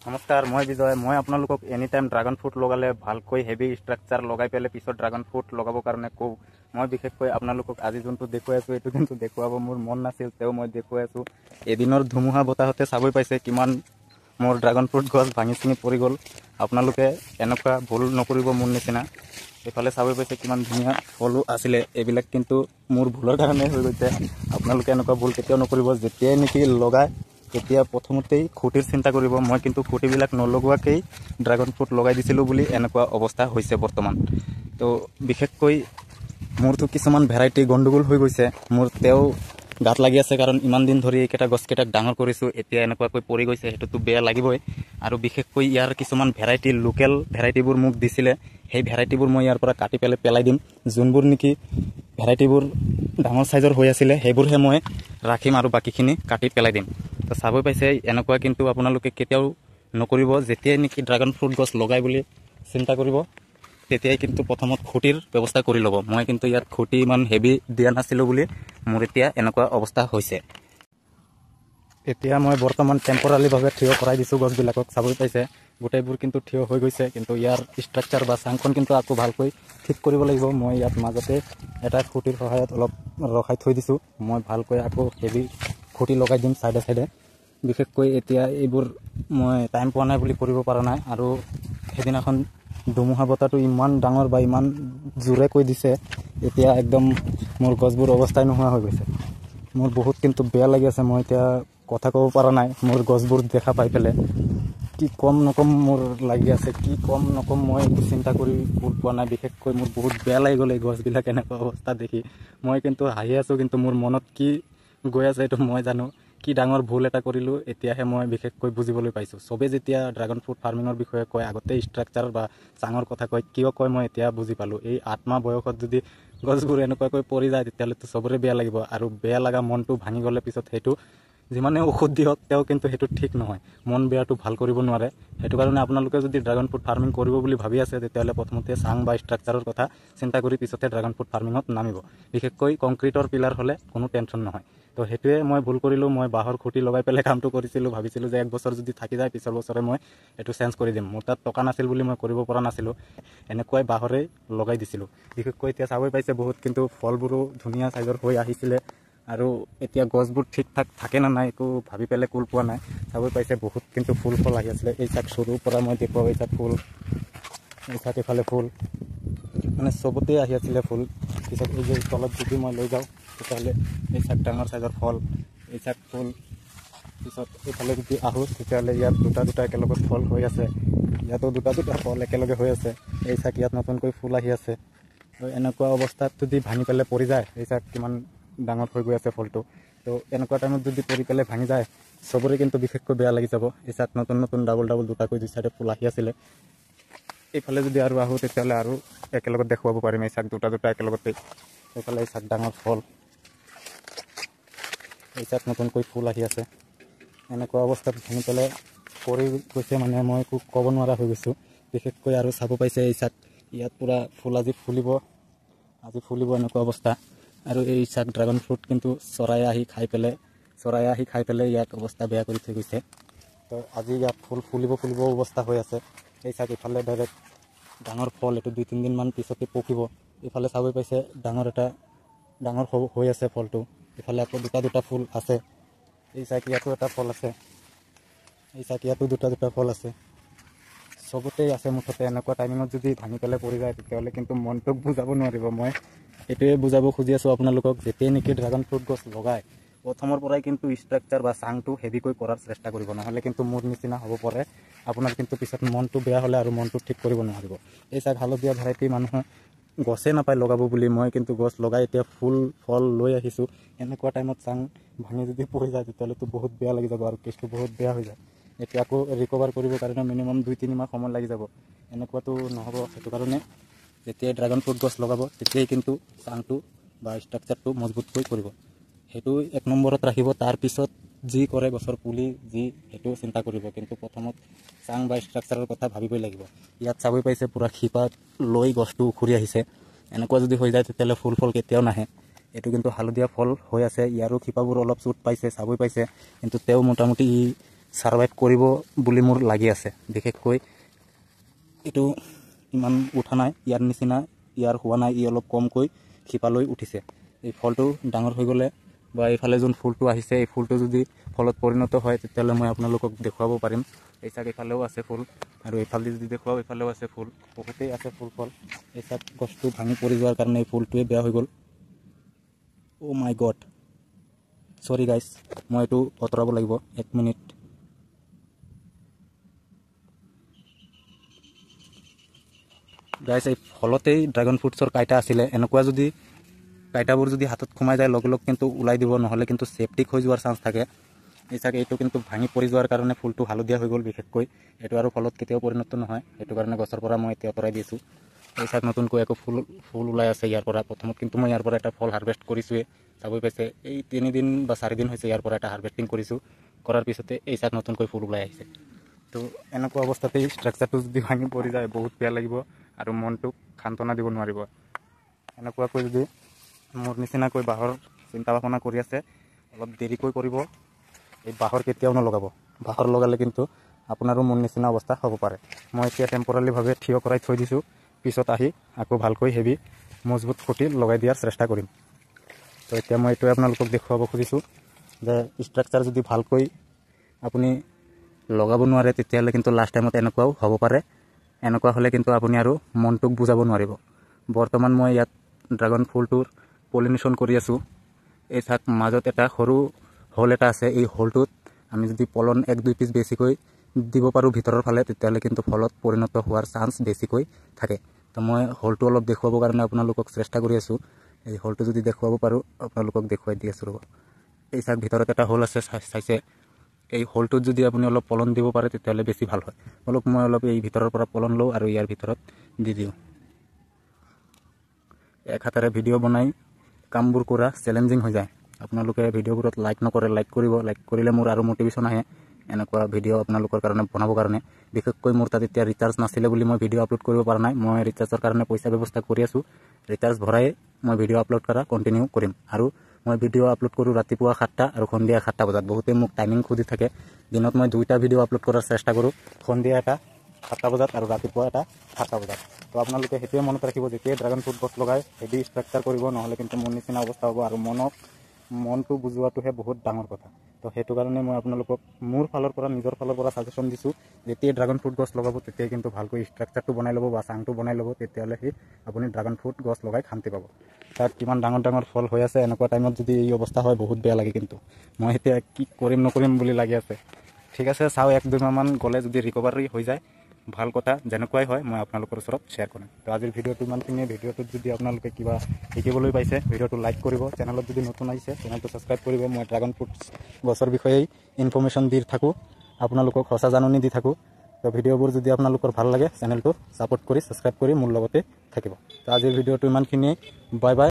নমস্কাৰ, মই বিজয়। মই আপোনালোকক এনি টাইম ড্ৰাগন ফ্ৰুট লগালে ভালকৈ হেভি ষ্ট্ৰাকচাৰ লগাই পেলাই পিছত ড্ৰাগন ফ্ৰুট লগাবৰ কাৰণে কওঁ। মই বিশেষকৈ আপোনালোকক আজি যোনটো দেখুৱাই আছোঁ এইটো কিন্তু দেখুৱাব মোৰ মন নাছিল, তেওঁ মই দেখুৱাই আছোঁ। এদিনৰ ধুমুহা বতাহতে চাবই পাইছে কিমান মোৰ ড্ৰাগন ফ্ৰুট গছ ভাঙি চিঙি পৰি গ'ল। আপোনালোকে এনেকুৱা ভুল নকৰিব মোৰ নিচিনা। এইফালে চাবই পাইছে কিমান ধুনীয়া ফলো আছিলে, এইবিলাক কিন্তু মোৰ ভুলৰ কাৰণে হৈ গৈছে। আপোনালোকে এনেকুৱা ভুল কেতিয়াও নকৰিব। যেতিয়াই নেকি লগায় তেতিয়া প্ৰথমতেই খুঁটিৰ চিন্তা কৰিব। মই কিন্তু খুঁটিবিলাক নলগোৱাকেই ড্ৰাগন ফ্ৰুট লগাই দিছিলোঁ বুলি এনেকুৱা অৱস্থা হৈছে বৰ্তমান। তো বিশেষকৈ মোৰতো কিছুমান ভেৰাইটি গণ্ডগোল হৈ গৈছে, মোৰ তেওঁ গাত লাগি আছে, কাৰণ ইমান দিন ধৰি এইকেইটা গছকেইটাক ডাঙৰ কৰিছোঁ, এতিয়া এনেকুৱাকৈ পৰি গৈছে, সেইটোতো বেয়া লাগিবই। আৰু বিশেষকৈ ইয়াৰ কিছুমান ভেৰাইটি লোকেল ভেৰাইটিবোৰ মোক দিছিলে, সেই ভেৰাইটিবোৰ মই ইয়াৰ পৰা কাটি পেলাই দিম। যোনবোৰ নেকি ভেৰাইটিবোৰ ডাঙৰ চাইজৰ হৈ আছিলে সেইবোৰহে মই ৰাখিম আৰু বাকীখিনি কাটি পেলাই দিম। তো চাবই পাইছে এনেকুৱা কিন্তু আপোনালোকে কেতিয়াও নকৰিব। যেতিয়াই নেকি ড্ৰাগন ফ্ৰুট গছ লগাই বুলি চিন্তা কৰিব তেতিয়াই কিন্তু প্ৰথমত খুঁটিৰ ব্যৱস্থা কৰি ল'ব। মই কিন্তু ইয়াত খুঁটি ইমান হেভি দিয়া নাছিলোঁ বুলি মোৰ এতিয়া এনেকুৱা অৱস্থা হৈছে। এতিয়া মই বৰ্তমান টেম্পৰাৰীভাৱে থিয় কৰাই দিছোঁ গছবিলাকক। চাবই পাইছে গোটেইবোৰ কিন্তু থিয় হৈ গৈছে, কিন্তু ইয়াৰ ষ্ট্ৰাকচাৰ বা চাংখন কিন্তু আকৌ ভালকৈ ঠিক কৰিব লাগিব। মই ইয়াত মাজতে এটা খুঁটিৰ সহায়ত অলপ ৰখাই থৈ দিছোঁ। মই ভালকৈ আকৌ হেভি খুঁটি লগাই দিম চাইডে চাইডে। বিশেষকৈ এতিয়া এইবোৰ মই টাইম পোৱা নাই বুলি কৰিব পৰা নাই। আৰু সেইদিনাখন ধুমুহা বতাহটো ইমান ডাঙৰ বা ইমান জোৰে কৈ দিছে, এতিয়া একদম মোৰ গছবোৰ অৱস্থাই নোহোৱা হৈ গৈছে। মোৰ বহুত কিন্তু বেয়া লাগি আছে। মই এতিয়া কথা ক'ব পৰা নাই মোৰ গছবোৰ দেখা পাই পেলাই। কি কম নকম মোৰ লাগি আছে, কি কম নকম মই চিন্তা কৰি পোৱা নাই। বিশেষকৈ মোৰ বহুত বেয়া লাগি গ'ল এই গছবিলাক এনেকুৱা অৱস্থা দেখি। মই কিন্তু হাঁহি আছোঁ, কিন্তু মোৰ মনত কি গৈ আছে এইটো মই জানো। কি ডাঙৰ ভুল এটা কৰিলোঁ এতিয়াহে মই বিশেষকৈ বুজিবলৈ পাইছোঁ। চবেই যেতিয়া ড্ৰাগন ফ্ৰুট ফাৰ্মিঙৰ বিষয়ে কয়, আগতে ষ্ট্ৰাকচাৰ বা চাঙৰ কথা কয়, কিয় কয় মই এতিয়া বুজি পালোঁ। এই 8 মাহ বয়সত যদি গছবোৰ এনেকুৱাকৈ পৰি যায় তেতিয়াহ'লেতো চবৰে বেয়া লাগিব। আৰু বেয়া লগা মনটো ভাঙি গ'লে পিছত সেইটো যিমানে ঔষধ দিয়ক তেওঁ কিন্তু সেইটো ঠিক নহয়, মন বেয়াটো ভাল কৰিব নোৱাৰে। সেইটো কাৰণে আপোনালোকে যদি ড্ৰাগন ফ্ৰুট ফাৰ্মিং কৰিব বুলি ভাবি আছে তেতিয়াহ'লে প্ৰথমতে চাং বা ষ্ট্ৰাকচাৰৰ কথা চিন্তা কৰি পিছতে ড্ৰাগন ফ্ৰুট ফাৰ্মিঙত নামিব। বিশেষকৈ কংক্ৰিটৰ পিলাৰ হ'লে কোনো টেনশ্যন নহয়। তো সেইটোৱে মই ভুল কৰিলোঁ। মই বাঁহৰ খুঁটি লগাই পেলাই কামটো কৰিছিলোঁ, ভাবিছিলোঁ যে 1 বছৰ যদি থাকি যায় পিছৰ বছৰে মই এইটো চেঞ্জ কৰি দিম। মোৰ তাত টকা নাছিল বুলি মই কৰিব পৰা নাছিলোঁ, এনেকুৱাই বাঁহৰেই লগাই দিছিলোঁ। বিশেষকৈ এতিয়া চাবই পাইছে বহুত কিন্তু ফলবোৰো ধুনীয়া চাইজৰ হৈ আহিছিলে। আৰু এতিয়া গছবোৰ ঠিক ঠাক থাকে নে নাই একো ভাবি পেলাই কুল পোৱা নাই। চাবই পাইছে বহুত কিন্তু ফুল আহি আছিলে। এই চাক সৰুৰ পৰা মই দেখুৱাওঁ, এই চাক ফুল, এই চাক এফালে ফুল, মানে চবতে আহি আছিলে ফুল। পিছত এই যে তলত যদি মই লৈ যাওঁ তেতিয়াহ'লে এই চাক ডাঙৰ চাইজৰ ফল, এই চাক ফুল। পিছত এইফালে যদি আহোঁ তেতিয়াহ'লে ইয়াত দুটা একেলগে ফল হৈ আছে, ইয়াতো দুটা ফল একেলগে হৈ আছে। এই চাক ইয়াত নতুনকৈ ফুল আহি আছে। তো এনেকুৱা অৱস্থাত যদি ভাঙি পেলাই পৰি যায়, এই চাক কিমান ডাঙৰ হৈ গৈ আছে ফলটো, তো এনেকুৱা টাইমত যদি পৰি পেলাই ভাঙি যায় চবৰে কিন্তু বিশেষকৈ বেয়া লাগি যাব। এই চাক নতুন ডাবল দুটাকৈ দুই চাইডে ফুল আহি আছিলে। এইফালে যদি আৰু আহোঁ তেতিয়াহ'লে আৰু একেলগত দেখুৱাব পাৰিম এই চাক দুটা একেলগতে। এইফালে এই চাক ডাঙৰ ফল, এই চাক নতুনকৈ ফুল আহি আছে। এনেকুৱা অৱস্থাত ভাঙি পেলাই পৰি গৈছে, মানে মই একো ক'ব নোৱাৰা হৈ গৈছোঁ। বিশেষকৈ আৰু চাব পাইছে এই চাক ইয়াত পূৰা ফুল আজি ফুলিব এনেকুৱা অৱস্থা। আৰু এই চাক ড্ৰাগন ফ্ৰুট কিন্তু চৰাই আহি খাই পেলাই ইয়াত অৱস্থা বেয়া কৰি থৈ গৈছে। তো আজি ইয়াত ফুল ফুলিব অৱস্থা হৈ আছে। এই চাক ইফালে ডাইৰেক্ট ডাঙৰ ফল, এইটো 2-3 দিনমান পিছতে পকিব। ইফালে চাবই পাইছে ডাঙৰ হৈ আছে ফলটো। ইফালে আকৌ দুটা ফুল আছে। এই চাক ইয়াতো এটা ফল আছে, এই চাক ইয়াতো দুটা ফল আছে, চবতেই আছে। মুঠতে এনেকুৱা টাইমিঙত যদি ভাঙি পেলাই পৰি যায় তেতিয়াহ'লে কিন্তু মনটোক বুজাব নোৱাৰিব। মই এইটোৱে বুজাব খুজি আছোঁ আপোনালোকক, যেতিয়াই নেকি ড্ৰাগন ফ্ৰুট গছ লগায় প্ৰথমৰ পৰাই কিন্তু ষ্ট্ৰাকচাৰ বা চাংটো হেভিকৈ কৰাৰ চেষ্টা কৰিব, নহ'লে কিন্তু মোৰ নিচিনা হ'ব পাৰে। আপোনাৰ কিন্তু পিছত মনটো বেয়া হ'লে আৰু মনটো ঠিক কৰিব নোৱাৰিব। এই চাক হালধীয়া ভেৰাইটি মানুহে গছে নাপায় লগাব বুলি, মই কিন্তু গছ লগাই এতিয়া ফল লৈ আহিছোঁ। এনেকুৱা টাইমত চাং ভাঙি যদি পৰি যায় তেতিয়াহ'লেতো বহুত বেয়া লাগি যাব আৰু কেছটো বহুত বেয়া হৈ যায়। এতিয়া আকৌ ৰিকভাৰ কৰিবৰ কাৰণে মিনিমাম 2-3 মাহ সময় লাগি যাব। এনেকুৱাতো নহ'ব। সেইটো কাৰণে যেতিয়াই ড্ৰাগন ফ্ৰুট গছ লগাব তেতিয়াই কিন্তু চাংটো বা ষ্ট্ৰাকচাৰটো মজবুতকৈ কৰিব। সেইটো 1 নম্বৰত ৰাখিব। তাৰপিছত যি কৰে গছৰ পুলি সেইটো চিন্তা কৰিব, কিন্তু প্ৰথমত চাং বা ষ্ট্ৰাকচাৰৰ কথা ভাবিবই লাগিব। ইয়াত চাবই পাইছে পূৰা শিপাত লৈ গছটো উখৰি আহিছে। এনেকুৱা যদি হৈ যায় তেতিয়াহ'লে ফল কেতিয়াও নাহে। এইটো কিন্তু হালধীয়া ফল হৈ আছে, ইয়াৰো শিপাবোৰ অলপ চুট পাইছে চাবই পাইছে, কিন্তু তেওঁ মোটামুটি ছাৰ্ভাইভ কৰিব বুলি মোৰ লাগি আছে। বিশেষকৈ এইটো ইমান উঠা নাই, ইয়াৰ নিচিনা ইয়াৰ হোৱা নাই, ই অলপ কমকৈ শিপালৈ উঠিছে। এই ফলটো ডাঙৰ হৈ গ'লে বা এইফালে যোন ফুলটো আহিছে, এই ফুলটো যদি ফলত পৰিণত হয় তেতিয়াহ'লে মই আপোনালোকক দেখুৱাব পাৰিম। এই চাক এইফালেও আছে ফুল, আৰু এইফালে যদি দেখুৱাও এইফালেও আছে ফুল, বহুতেই আছে ফুল ফল। এই চাক গছটো ভাঙি পৰি যোৱাৰ কাৰণে এই ফুলটোৱে বেয়া হৈ গ'ল। অ' মাই গড, চৰি গাইজ, মই এইটো আঁতৰাব লাগিব, 1 মিনিট। গাইজ এই ফলতেই ড্ৰাগন ফ্ৰুটছৰ কাইটা আছিলে। এনেকুৱা যদি কাইটাবোৰ যদি হাতত সোমাই যায় লগে লগে কিন্তু ওলাই দিব, নহ'লে কিন্তু চেপ্টিক হৈ যোৱাৰ চান্স থাকে। এই চাগে এইটো কিন্তু ভাঙি পৰি যোৱাৰ কাৰণে ফুলটো হালধীয়া হৈ গ'ল। বিশেষকৈ এইটো আৰু ফলত কেতিয়াও পৰিণত নহয়, সেইটো কাৰণে গছৰ পৰা মই এতিয়া আঁতৰাই দিছোঁ। এই চাক নতুনকৈ একো ফুল ওলাই আছে ইয়াৰ পৰা। প্ৰথমত কিন্তু মই ইয়াৰ পৰা এটা ফল হাৰভেষ্ট কৰিছোঁৱে, চাবই পাইছে। এই 3 দিন বা 4 দিন হৈছে ইয়াৰ পৰা এটা হাৰভেষ্টিং কৰিছোঁ। কৰাৰ পিছতে এই চাক নতুনকৈ ফুল ওলাই আহিছে। তো এনেকুৱা অৱস্থাতেই ষ্ট্ৰাকচাৰটো যদি ভাঙি পৰি যায় বহুত বেয়া লাগিব, আৰু মনটোক সান্তনা দিব নোৱাৰিব। এনেকুৱাকৈ যদি মোৰ নিচিনাকৈ বাঁহৰ চিন্তা ভাৱনা কৰি আছে, অলপ দেৰিকৈ কৰিব। এই বাঁহৰ কেতিয়াও নলগাব, বাঁহৰ লগালে কিন্তু আপোনাৰো মোৰ নিচিনা অৱস্থা হ'ব পাৰে। মই এতিয়া টেম্পৰাৰীভাৱে থিয় কৰাই থৈ দিছোঁ, পিছত আহি আকৌ ভালকৈ হেভি মজবুত খুঁটি লগাই দিয়াৰ চেষ্টা কৰিম। তো এতিয়া মই এইটোৱে আপোনালোকক দেখুৱাব খুজিছোঁ যে ষ্ট্ৰাকচাৰ যদি ভালকৈ আপুনি লগাব নোৱাৰে তেতিয়াহ'লে কিন্তু লাষ্ট টাইমত এনেকুৱাও হ'ব পাৰে। এনেকুৱা হ'লে কিন্তু আপুনি আৰু মনটোক বুজাব নোৱাৰিব। বৰ্তমান মই ইয়াত ড্ৰাগন ফুলটোৰ পলিনেশ্যন কৰি আছোঁ। এই চাক মাজত এটা সৰু হোল এটা আছে, এই হোলটোত আমি যদি পলন 1-2 পিচ বেছিকৈ দিব পাৰোঁ ভিতৰৰ ফালে, তেতিয়াহ'লে কিন্তু ফলত পৰিণত হোৱাৰ চান্স বেছিকৈ থাকে। তো মই হোলটো অলপ দেখুৱাবৰ কাৰণে আপোনালোকক চেষ্টা কৰি আছোঁ। এই হোলটো যদি দেখুৱাব পাৰোঁ আপোনালোকক দেখুৱাই দি আছোঁ ৰ'ব। এই চাক ভিতৰত এটা হোল আছে, চাইছে। এই হোলটোত যদি আপুনি অলপ পলন দিব পাৰে তেতিয়াহ'লে বেছি ভাল হয়। মই অলপ এই ভিতৰৰ পৰা পলন লওঁ আৰু ইয়াৰ ভিতৰত দি দিওঁ। এক হাতেৰে ভিডিঅ' বনাই কামবোৰ কৰা চেলেঞ্জিং হৈ যায়। আপোনালোকে ভিডিঅ'বোৰত লাইক নকৰে, লাইক কৰিব। লাইক কৰিলে মোৰ আৰু মটিভেশ্যন আহে এনেকুৱা ভিডিঅ' আপোনালোকৰ কাৰণে বনাবৰ কাৰণে। বিশেষকৈ মোৰ তাত এতিয়া ৰিচাৰ্জ নাছিলে বুলি মই ভিডিঅ' আপলোড কৰিব পৰা নাই। মই ৰিচাৰ্জৰ কাৰণে পইচা ব্যৱস্থা কৰি আছোঁ। ৰিচাৰ্জ ভৰাই মই ভিডিঅ' আপলোড কৰা কণ্টিনিউ কৰিম। আৰু মই ভিডিঅ' আপলোড কৰোঁ ৰাতিপুৱা 7টা আৰু সন্ধিয়া 7টা বজাত। বহুতে মোক টাইমিং সুধি থাকে। দিনত মই 2টা ভিডিঅ' আপলোড কৰাৰ চেষ্টা কৰোঁ, সন্ধিয়া এটা 7টা বজাত আৰু ৰাতিপুৱা এটা 7টা বজাত। তো আপোনালোকে সেইটোৱে মনত ৰাখিব, যেতিয়াই ড্ৰাগন ফ্ৰুট গছ লগাই হেভি ষ্ট্ৰাকচাৰ কৰিব, নহ'লে কিন্তু মোৰ নিচিনা অৱস্থা হ'ব। আৰু মনটো বুজোৱাটোহে বহুত ডাঙৰ কথা। তো সেইটো কাৰণে মই আপোনালোকক মোৰ ফালৰ পৰা, নিজৰ ফালৰ পৰা ছাজেশ্যন দিছোঁ, যেতিয়াই ড্ৰাগন ফ্ৰুট গছ লগাব তেতিয়াই কিন্তু ভালকৈ ষ্ট্ৰাকচাৰটো বনাই ল'ব বা চাংটো বনাই ল'ব। তেতিয়াহ'লে আপুনি ড্ৰাগন ফ্ৰুট গছ লগাই শান্তি পাব। তাত কিমান ডাঙৰ ডাঙৰ ফল হৈ আছে, এনেকুৱা টাইমত যদি এই অৱস্থা হয় বহুত বেয়া লাগে। কিন্তু মই এতিয়া কি কৰিম নকৰিম বুলি লাগি আছে। ঠিক আছে, চাওঁ 1-2 মাহমান গ'লে যদি ৰিকভাৰী হৈ যায় ভাল কথা, যেনেকুৱাই হয় মই আপোনালোকৰ ওচৰত শ্বেয়াৰ কৰিম। তো আজিৰ ভিডিঅ'টো ইমানখিনিয়ে। ভিডিঅ'টোত যদি আপোনালোকে কিবা শিকিবলৈ পাইছে ভিডিঅ'টো লাইক কৰিব। চেনেলত যদি নতুন আহিছে চেনেলটো ছাবস্ক্ৰাইব কৰিব। মই ড্ৰাগন ফ্ৰুট গছৰ বিষয়েই ইনফৰ্মেশ্যন দি থাকোঁ, আপোনালোকক সঁচা জাননী দি থাকোঁ। তো ভিডিঅ'বোৰ যদি আপোনালোকৰ ভাল লাগে চেনেলটো ছাপোৰ্ট কৰি ছাবস্ক্ৰাইব কৰি মোৰ লগতে থাকিব। তো আজিৰ ভিডিঅ'টো ইমানখিনিয়ে। Bye bye.